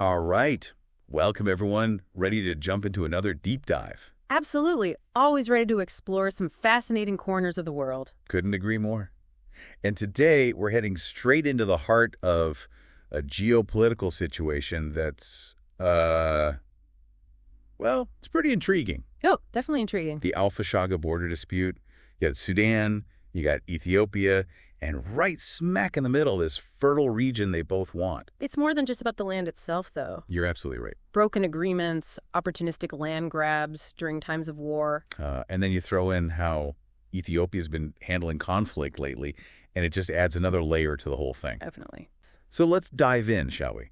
All right. Welcome, everyone. Ready to jump into another deep dive. Absolutely. Always ready to explore some fascinating corners of the world. Couldn't agree more. And today, we're heading straight into the heart of a geopolitical situation that's, well, it's pretty intriguing. Oh, definitely intriguing. The Fashaga border dispute. You got Sudan, you got Ethiopia, and right smack in the middle, this fertile region they both want. It's more than just about the land itself, though. You're absolutely right. Broken agreements, opportunistic land grabs during times of war. And then you throw in how Ethiopia's been handling conflict lately, and it just adds another layer to the whole thing. Definitely. So let's dive in, shall we?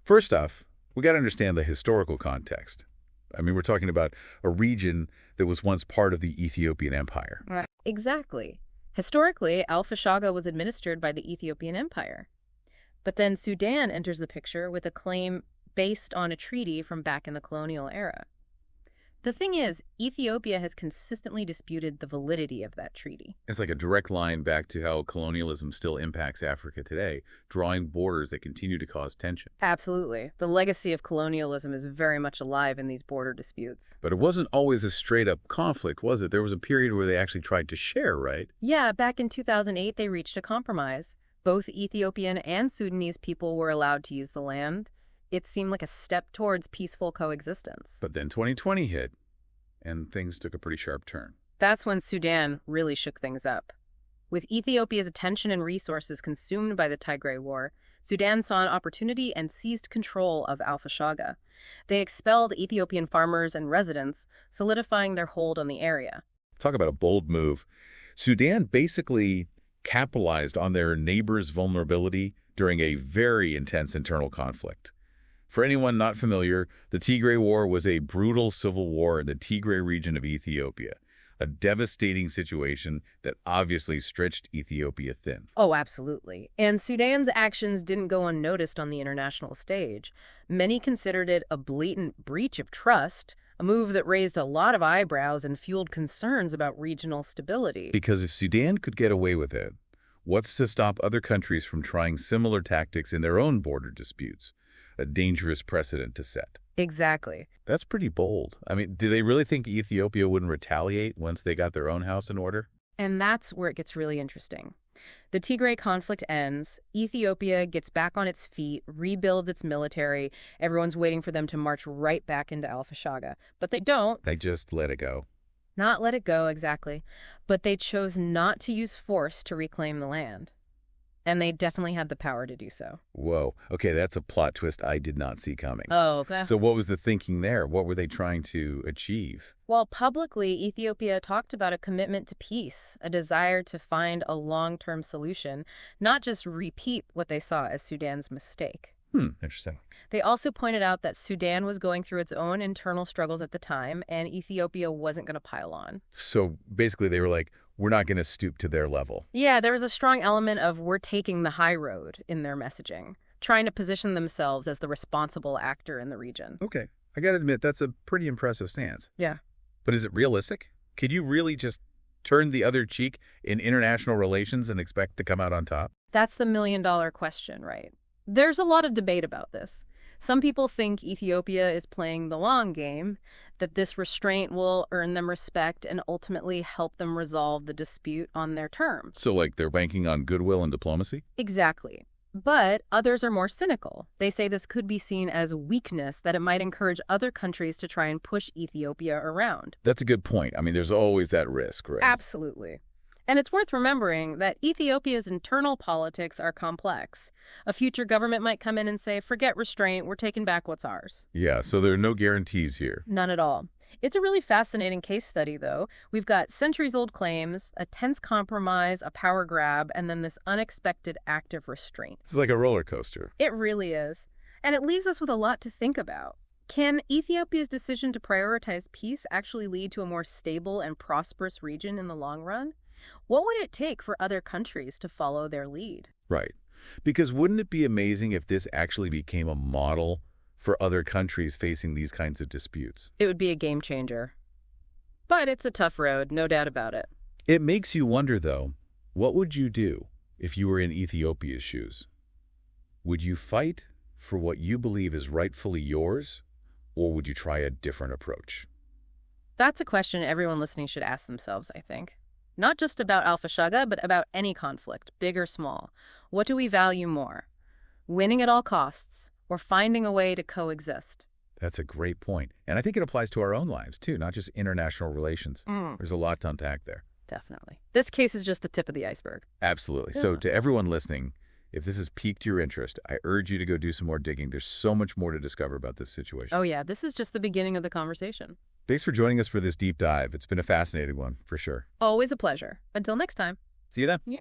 First off, we got to understand the historical context. I mean, we're talking about a region that was once part of the Ethiopian Empire. Right. Exactly. Historically, Fashaga was administered by the Ethiopian Empire. But then Sudan enters the picture with a claim based on a treaty from back in the colonial era. The thing is, Ethiopia has consistently disputed the validity of that treaty. It's like a direct line back to how colonialism still impacts Africa today, drawing borders that continue to cause tension. Absolutely. The legacy of colonialism is very much alive in these border disputes. But it wasn't always a straight-up conflict, was it? There was a period where they actually tried to share, right? Yeah, back in 2008, they reached a compromise. Both Ethiopian and Sudanese people were allowed to use the land. It seemed like a step towards peaceful coexistence. But then 2020 hit, and things took a pretty sharp turn. That's when Sudan really shook things up. With Ethiopia's attention and resources consumed by the Tigray War, Sudan saw an opportunity and seized control of Fashaga. They expelled Ethiopian farmers and residents, solidifying their hold on the area. Talk about a bold move. Sudan basically capitalized on their neighbors' vulnerability during a very intense internal conflict. For anyone not familiar, the Tigray War was a brutal civil war in the Tigray region of Ethiopia, a devastating situation that obviously stretched Ethiopia thin. Oh, absolutely. And Sudan's actions didn't go unnoticed on the international stage. Many considered it a blatant breach of trust, a move that raised a lot of eyebrows and fueled concerns about regional stability. Because if Sudan could get away with it, what's to stop other countries from trying similar tactics in their own border disputes? A dangerous precedent to set. Exactly. That's pretty bold. I mean, do they really think Ethiopia wouldn't retaliate once they got their own house in order? And that's where it gets really interesting. The Tigray conflict ends, Ethiopia gets back on its feet, rebuilds its military, everyone's waiting for them to march right back into Fashaga. But they don't. They just let it go. Not let it go, exactly. But they chose not to use force to reclaim the land. And they definitely had the power to do so. Whoa. Okay, that's a plot twist I did not see coming. Oh, okay. So what was the thinking there? What were they trying to achieve? Well, publicly, Ethiopia talked about a commitment to peace, a desire to find a long-term solution, not just repeat what they saw as Sudan's mistake. Interesting. They also pointed out that Sudan was going through its own internal struggles at the time, and Ethiopia wasn't going to pile on. So basically they were like, we're not going to stoop to their level. Yeah, there was a strong element of we're taking the high road in their messaging, trying to position themselves as the responsible actor in the region. Okay. I got to admit, that's a pretty impressive stance. Yeah. But is it realistic? Could you really just turn the other cheek in international relations and expect to come out on top? That's the million-dollar question, right? There's a lot of debate about this. Some people think Ethiopia is playing the long game, that this restraint will earn them respect and ultimately help them resolve the dispute on their terms. So like they're banking on goodwill and diplomacy? Exactly. But others are more cynical. They say this could be seen as weakness, that it might encourage other countries to try and push Ethiopia around. That's a good point. I mean, there's always that risk, right? Absolutely. And it's worth remembering that Ethiopia's internal politics are complex. A future government might come in and say, forget restraint, we're taking back what's ours. Yeah, so there are no guarantees here. None at all. It's a really fascinating case study, though. We've got centuries-old claims, a tense compromise, a power grab, and then this unexpected act of restraint. It's like a roller coaster. It really is. And it leaves us with a lot to think about. Can Ethiopia's decision to prioritize peace actually lead to a more stable and prosperous region in the long run? What would it take for other countries to follow their lead? Right. Because wouldn't it be amazing if this actually became a model for other countries facing these kinds of disputes? It would be a game changer. But it's a tough road, no doubt about it. It makes you wonder, though, what would you do if you were in Ethiopia's shoes? Would you fight for what you believe is rightfully yours, or would you try a different approach? That's a question everyone listening should ask themselves, I think. Not just about Fashaga, but about any conflict, big or small. What do we value more? Winning at all costs, or finding a way to coexist? That's a great point. And I think it applies to our own lives, too, not just international relations. There's a lot to unpack there. Definitely. This case is just the tip of the iceberg. Absolutely. Yeah. So to everyone listening, if this has piqued your interest, I urge you to go do some more digging. There's so much more to discover about this situation. Oh, yeah. This is just the beginning of the conversation. Thanks for joining us for this deep dive. It's been a fascinating one, for sure. Always a pleasure. Until next time. See you then. Yeah.